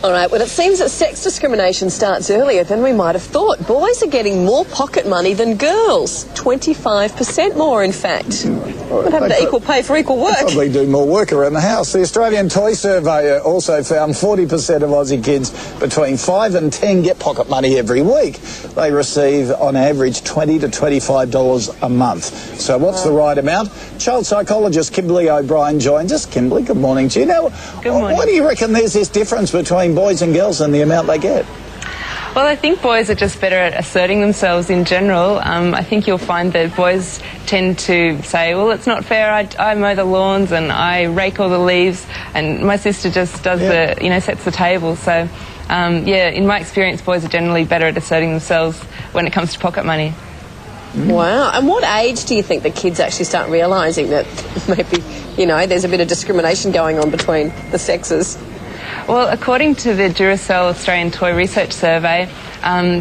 All right, well, it seems that sex discrimination starts earlier than we might have thought. Boys are getting more pocket money than girls. 25% more, in fact. What happened to equal pay for equal work? Probably do more work around the house. The Australian Toy Survey also found 40% of Aussie kids between 5 and 10 get pocket money every week. They receive, on average, $20 to $25 a month. So what's the right amount? Child psychologist Kimberley O'Brien joins us. Kimberley, good morning to you. Now, good morning. Why do you reckon there's this difference between boys and girls and the amount they get? Well, I think boys are just better at asserting themselves in general. I think you'll find that boys tend to say, well, it's not fair, I mow the lawns and I rake all the leaves, and my sister just does sets the table. So, in my experience, boys are generally better at asserting themselves when it comes to pocket money. Wow. And what age do you think the kids actually start realising that maybe, there's a bit of discrimination going on between the sexes? Well, according to the Duracell Australian Toy Research Survey,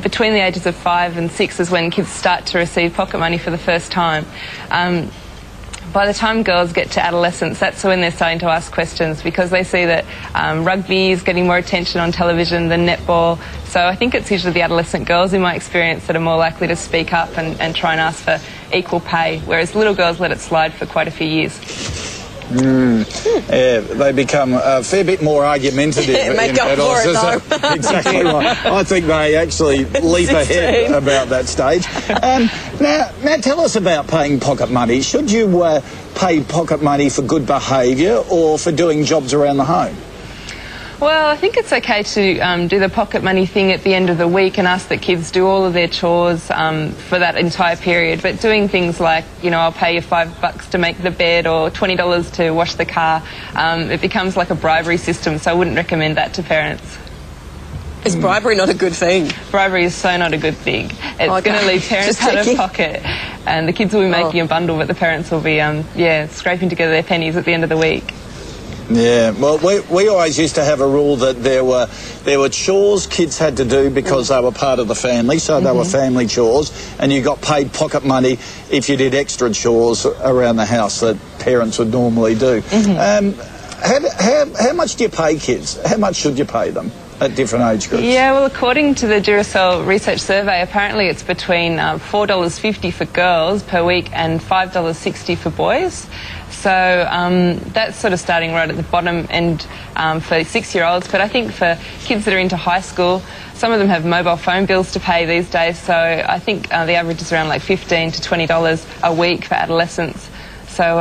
between the ages of 5 and 6 is when kids start to receive pocket money for the first time. By the time girls get to adolescence, that's when they're starting to ask questions, because they see that rugby is getting more attention on television than netball. So I think it's usually the adolescent girls, in my experience, that are more likely to speak up and try and ask for equal pay, whereas little girls let it slide for quite a few years. Yeah, they become a fair bit more argumentative. Make up for it, though. Exactly right. I think they actually leap ahead about that stage. Now, tell us about paying pocket money. Should you pay pocket money for good behaviour or for doing jobs around the home? Well, I think it's okay to do the pocket money thing at the end of the week and ask that kids do all of their chores for that entire period. But doing things like, I'll pay you $5 to make the bed or $20 to wash the car, it becomes like a bribery system, so I wouldn't recommend that to parents. Is bribery not a good thing? Bribery is so not a good thing. It's going to leave parents out of pocket, and the kids will be making a bundle, but the parents will be, scraping together their pennies at the end of the week. Yeah, well, we always used to have a rule that there were chores kids had to do because they were part of the family, so they were family chores, and you got paid pocket money if you did extra chores around the house that parents would normally do. How much do you pay kids? How much should you pay them at different age groups? Yeah, well, according to the Duracell Research Survey, apparently it's between $4.50 for girls per week and $5.60 for boys. So that's sort of starting right at the bottom end for 6-year-olds. But I think for kids that are into high school, some of them have mobile phone bills to pay these days. So I think the average is around like $15 to $20 a week for adolescents. So,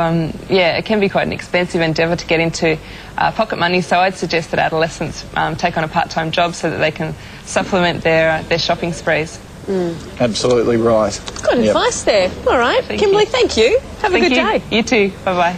it can be quite an expensive endeavour to get into pocket money. So I'd suggest that adolescents take on a part-time job so that they can supplement their shopping sprees. Absolutely right. Good advice there. All right. Kimberley, thank you. Have a good day. You too. Bye-bye.